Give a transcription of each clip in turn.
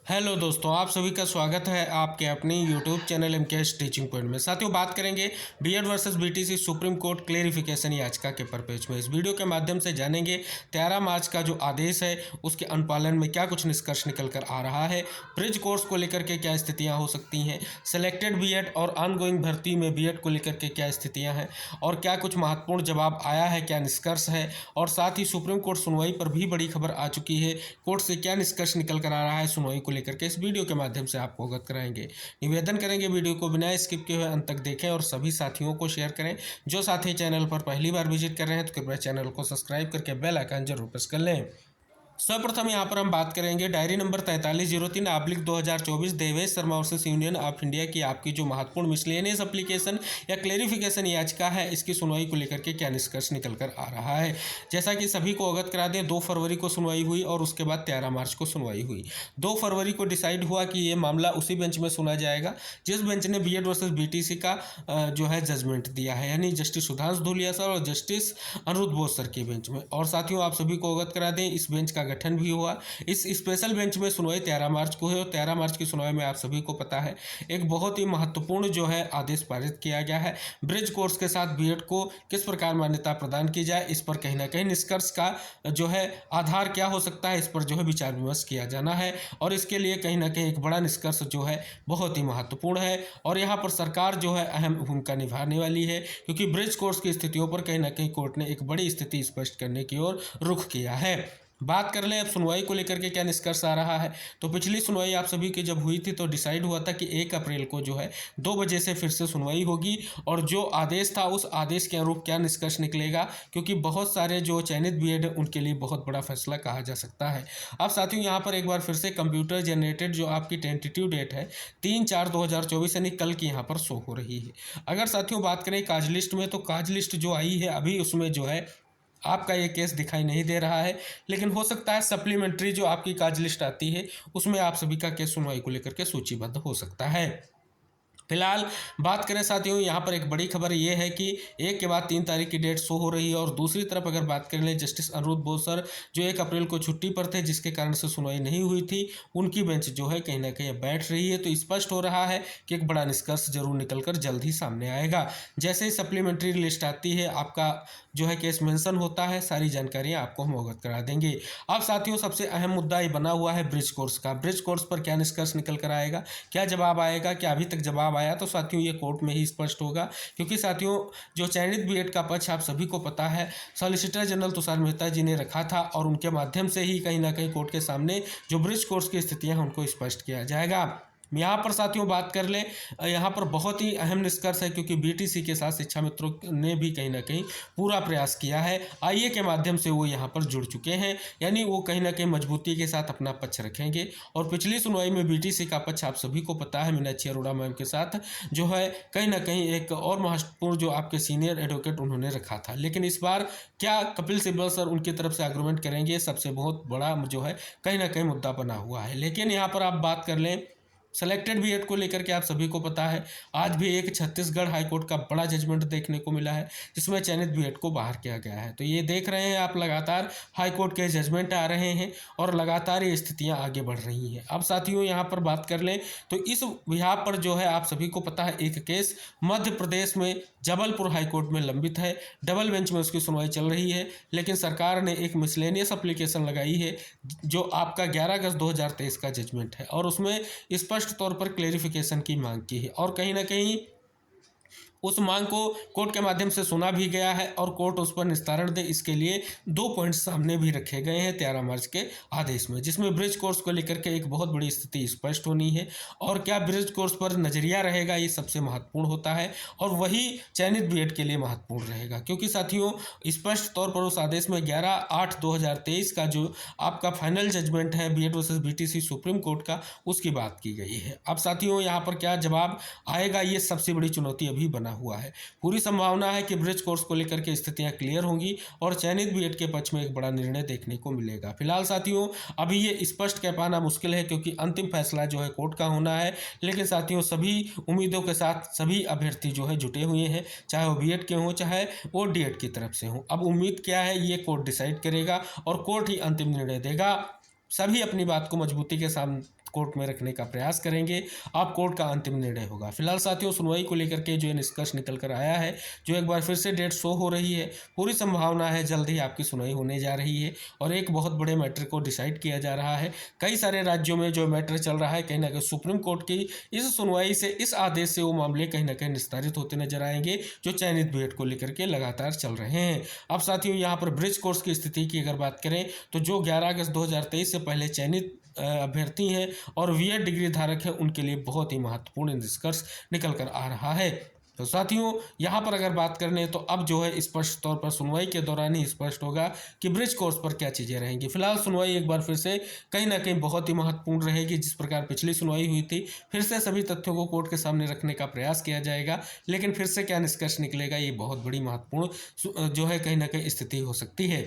Hello दोस्तों, आप सभी का स्वागत है आपके अपने YouTube channel MKS teaching point में। साथियों, बात करेंगे BEd versus BTC supreme court clarification याचिका के परपेज में। इस वीडियो के माध्यम से जानेंगे 13 मार्च का जो आदेश है उसके अनुपालन में क्या कुछ निष्कर्ष निकल कर आ रहा है, ब्रिज कोर्स को लेकर के क्या स्थितियाँ हो सकती हैं, सेलेक्टेड बीएड और ऑनगोइंग भर्ती में बीएड को लेकर के क्या स्थितियाँ हैं और क्या कुछ महत्वपूर्ण जवाब आया है, क्या निष्कर्ष है, और साथ ही सुप्रीम कोर्ट सुनवाई पर भी बड़ी खबर आ चुकी है। कोर्ट से क्या निष्कर्ष निकल कर आ रहा है सुनवाई को लेकर के इस वीडियो के माध्यम से आपको अवगत कराएंगे। निवेदन करेंगे वीडियो को बिना स्किप किए हुए अंत तक देखें और सभी साथियों को शेयर करें। जो साथी चैनल पर पहली बार विजिट कर रहे हैं तो कृपया चैनल को सब्सक्राइब करके बेल आइकन जरूर प्रेस कर लें। सर्वप्रथम यहाँ पर हम बात करेंगे diary number 4303/2024 Devesh Sharma versus union of India की आपकी जो महत्वपूर्ण मिसलेनियस एप्लीकेशन या क्लेरिफिकेशन याचिका है, इसकी सुनवाई को लेकर के क्या निष्कर्ष निकल कर आ रहा है। जैसा कि सभी को अवगत करा दें, 2 फरवरी को सुनवाई हुई और उसके बाद 13 मार्च को सुनवाई हुई। 2 फरवरी को डिसाइड हुआ कि ये मामला उसी बेंच में सुना जाएगा जिस बेंच ने बीएड वर्सेस बीटीसी का जो है जजमेंट दिया है, यानी जस्टिस सुधांशु धूलिया सर और जस्टिस अनिरुद्ध बोस सर के बेंच में। और साथियों, आप सभी को अवगत करा दें, इस बेंच का गठन भी हुआ। इस स्पेशल बेंच में सुनवाई 13 मार्च को है और 13 मार्च की सुनवाई में आप सभी को पता है एक बहुत ही महत्वपूर्ण जो है आदेश पारित किया गया है। ब्रिज कोर्स के साथ बीएड को किस प्रकार मान्यता प्रदान की जाए, इस पर कहीं ना कहीं निष्कर्ष का जो है आधार क्या हो सकता है, इस पर जो है विचार विमर्श किया जाना है। और इसके लिए कहीं ना कहीं एक बड़ा निष्कर्ष जो है बहुत ही महत्वपूर्ण है और यहाँ पर सरकार जो है अहम भूमिका निभाने वाली है, क्योंकि ब्रिज कोर्स की स्थितियों पर कहीं ना कहीं कोर्ट ने एक बड़ी स्थिति स्पष्ट करने की ओर रुख किया है। बात कर लें अब सुनवाई को लेकर के क्या निष्कर्ष आ रहा है। तो पिछली सुनवाई आप सभी की जब हुई थी तो डिसाइड हुआ था कि 1 अप्रैल को जो है 2 बजे से फिर से सुनवाई होगी और जो आदेश था उस आदेश के अनुरूप क्या निष्कर्ष निकलेगा, क्योंकि बहुत सारे जो चयनित बीएड है उनके लिए बहुत बड़ा फैसला कहा जा सकता है। अब साथियों, यहाँ पर एक बार फिर से कंप्यूटर जनरेटेड जो आपकी टेंटेटिव डेट है 3/4/2024 यानी कल की यहाँ पर शो हो रही है। अगर साथियों बात करें काज लिस्ट में, तो काज लिस्ट जो आई है अभी उसमें जो है आपका ये केस दिखाई नहीं दे रहा है, लेकिन हो सकता है सप्लीमेंट्री जो आपकी काज लिस्ट आती है उसमें आप सभी का केस सुनवाई को लेकर के सूचीबद्ध हो सकता है। फिलहाल बात करें साथियों, यहाँ पर एक बड़ी खबर ये है कि 1 के बाद 3 तारीख की डेट शो हो रही है और दूसरी तरफ अगर बात कर लें जस्टिस अनिरुद्ध बोस सर जो 1 अप्रैल को छुट्टी पर थे जिसके कारण से सुनवाई नहीं हुई थी, उनकी बेंच जो है कहीं ना कहीं बैठ रही है। तो स्पष्ट हो रहा है कि एक बड़ा निष्कर्ष जरूर निकलकर जल्द ही सामने आएगा। जैसे ही सप्लीमेंट्री लिस्ट आती है, आपका जो है केस मेंशन होता है, सारी जानकारियाँ आपको हम अवगत करा देंगे। अब साथियों, सबसे अहम मुद्दा ये बना हुआ है ब्रिज कोर्स का। ब्रिज कोर्स पर क्या निष्कर्ष निकल कर आएगा, क्या जवाब आएगा, क्या अभी तक जवाब आया, तो साथियों ये कोर्ट में ही स्पष्ट होगा। क्योंकि साथियों, जो चयनित बीएड का पक्ष आप सभी को पता है सॉलिसिटर जनरल तुषार मेहता जी ने रखा था और उनके माध्यम से ही कहीं ना कहीं कोर्ट के सामने जो ब्रिज कोर्स की स्थितियां हैं उनको स्पष्ट किया जाएगा। यहाँ पर साथियों बात कर लें, यहाँ पर बहुत ही अहम निष्कर्ष है, क्योंकि बीटीसी के साथ शिक्षा मित्रों ने भी कहीं ना कहीं पूरा प्रयास किया है। आईए के माध्यम से वो यहाँ पर जुड़ चुके हैं, यानी वो कहीं ना कहीं मजबूती के साथ अपना पक्ष रखेंगे। और पिछली सुनवाई में बीटीसी का पक्ष आप सभी को पता है मीनाक्षी अरोड़ा मैम के साथ जो है कहीं ना कहीं एक और महत्वपूर्ण जो आपके सीनियर एडवोकेट उन्होंने रखा था। लेकिन इस बार क्या कपिल सिब्बल सर उनकी तरफ से आर्गूमेंट करेंगे, सबसे बहुत बड़ा जो है कहीं ना कहीं मुद्दा बना हुआ है। लेकिन यहाँ पर आप बात कर लें सेलेक्टेड बीएड को लेकर के आप सभी को पता है आज भी एक छत्तीसगढ़ हाईकोर्ट का बड़ा जजमेंट देखने को मिला है जिसमें चयनित बीएड को बाहर किया गया है। तो ये देख रहे हैं आप, लगातार हाईकोर्ट के जजमेंट आ रहे हैं और लगातार ये स्थितियां आगे बढ़ रही हैं। अब साथियों यहाँ पर बात कर लें तो इस विभाग पर जो है आप सभी को पता है एक केस मध्य प्रदेश में जबलपुर हाईकोर्ट में लंबित है, डबल बेंच में उसकी सुनवाई चल रही है। लेकिन सरकार ने एक मिसलेनियस एप्लीकेशन लगाई है जो आपका 11 अगस्त 2023 का जजमेंट है और उसमें स्पष्ट तौर पर क्लेरिफिकेशन की मांग की है और कहीं ना कहीं उस मांग को कोर्ट के माध्यम से सुना भी गया है और कोर्ट उस पर निस्तारण दे, इसके लिए 2 पॉइंट्स सामने भी रखे गए हैं 13 मार्च के आदेश में, जिसमें ब्रिज कोर्स को लेकर के एक बहुत बड़ी स्थिति स्पष्ट होनी है। और क्या ब्रिज कोर्स पर नजरिया रहेगा, ये सबसे महत्वपूर्ण होता है और वही चयनित बीएड के लिए महत्वपूर्ण रहेगा। क्योंकि साथियों स्पष्ट तौर पर उस आदेश में 11/8/2023 का जो आपका फाइनल जजमेंट है BEd versus BTC supreme court का, उसकी बात की गई है। अब साथियों यहाँ पर क्या जवाब आएगा, ये सबसे बड़ी चुनौती अभी बना हुआ है। पूरी संभावना है कि ब्रिज कोर्स को लेकर के स्थितियां क्लियर होंगी और चयनित बीएड के पक्ष में एक बड़ा निर्णय देखने को मिलेगा। फिलहाल साथियों अभी ये स्पष्ट कह पाना मुश्किल है क्योंकि अंतिम फैसला जो है कोर्ट का होना है। लेकिन साथियों सभी उम्मीदों के साथ सभी अभ्यर्थी जो है जुटे हुए हैं, चाहे वो बीएड के हों चाहे वो डीएड की तरफ से हों। अब उम्मीद क्या है, ये कोर्ट डिसाइड करेगा और कोर्ट ही अंतिम निर्णय देगा। सभी अपनी बात को मजबूती के साथ कोर्ट में रखने का प्रयास करेंगे, अब कोर्ट का अंतिम निर्णय होगा। फिलहाल साथियों, सुनवाई को लेकर के जो निष्कर्ष निकल कर आया है, जो एक बार फिर से डेट शो हो रही है, पूरी संभावना है जल्द ही आपकी सुनवाई होने जा रही है और एक बहुत बड़े मैटर को डिसाइड किया जा रहा है। कई सारे राज्यों में जो मैटर चल रहा है, कहीं ना कहीं सुप्रीम कोर्ट की इस सुनवाई से, इस आदेश से वो मामले कहीं ना कहीं निस्तारित होते नजर आएंगे जो चयनित बीएड को लेकर के लगातार चल रहे हैं। अब साथियों, यहाँ पर ब्रिज कोर्स की स्थिति की अगर बात करें तो जो 11 अगस्त 2023 से पहले चयनित अभ्यर्थी हैं और बीएड डिग्री धारक हैं, उनके लिए बहुत ही महत्वपूर्ण निष्कर्ष निकल कर आ रहा है। तो साथियों, यहाँ पर अगर बात करें तो अब जो है स्पष्ट तौर पर सुनवाई के दौरान ही स्पष्ट होगा कि ब्रिज कोर्स पर क्या चीज़ें रहेंगी। फिलहाल सुनवाई एक बार फिर से कहीं ना कहीं बहुत ही महत्वपूर्ण रहेगी। जिस प्रकार पिछली सुनवाई हुई थी, फिर से सभी तथ्यों को कोर्ट के सामने रखने का प्रयास किया जाएगा, लेकिन फिर से क्या निष्कर्ष निकलेगा, ये बहुत बड़ी महत्वपूर्ण जो है कहीं ना कहीं स्थिति हो सकती है।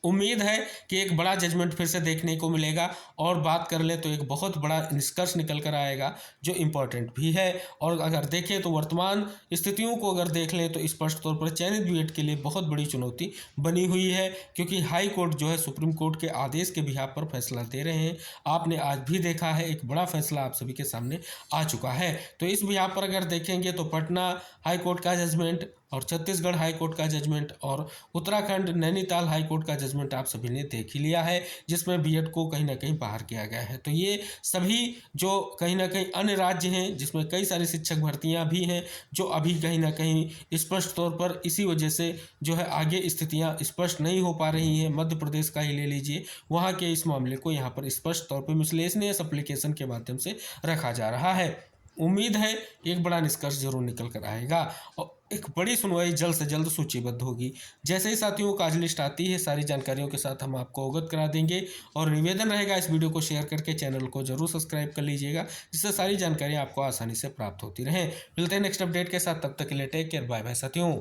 उम्मीद है कि एक बड़ा जजमेंट फिर से देखने को मिलेगा और बात कर ले तो एक बहुत बड़ा निष्कर्ष निकल कर आएगा जो इम्पोर्टेंट भी है। और अगर देखें तो वर्तमान स्थितियों को अगर देख लें तो स्पष्ट तौर पर चयनित बीएड के लिए बहुत बड़ी चुनौती बनी हुई है, क्योंकि हाई कोर्ट जो है सुप्रीम कोर्ट के आदेश के बिहाफ पर फैसला दे रहे हैं। आपने आज भी देखा है, एक बड़ा फैसला आप सभी के सामने आ चुका है। तो इस बिहाफ पर अगर देखेंगे तो पटना हाई कोर्ट का जजमेंट और छत्तीसगढ़ हाई कोर्ट का जजमेंट और उत्तराखंड नैनीताल हाई कोर्ट का जजमेंट आप सभी ने देख ही लिया है, जिसमें बीएड को कहीं ना कहीं बाहर किया गया है। तो ये सभी जो कहीं ना कहीं अन्य राज्य हैं, जिसमें कई सारी शिक्षक भर्तियां भी हैं, जो अभी कहीं ना कहीं स्पष्ट तौर पर इसी वजह से जो है आगे स्थितियां स्पष्ट नहीं हो पा रही हैं। मध्य प्रदेश का ही ले लीजिए, वहाँ के इस मामले को यहाँ पर स्पष्ट तौर पर मिसलेनियस एप्लीकेशन के माध्यम से रखा जा रहा है। उम्मीद है एक बड़ा निष्कर्ष जरूर निकल कर आएगा और एक बड़ी सुनवाई जल्द से जल्द सूचीबद्ध होगी। जैसे ही साथियों को आज लिस्ट आती है, सारी जानकारियों के साथ हम आपको अवगत करा देंगे और निवेदन रहेगा इस वीडियो को शेयर करके चैनल को जरूर सब्सक्राइब कर लीजिएगा, जिससे सारी जानकारियां आपको आसानी से प्राप्त होती रहें। मिलते हैं नेक्स्ट अपडेट के साथ, तब तक के लिए टेक केयर, बाय बाय साथियों।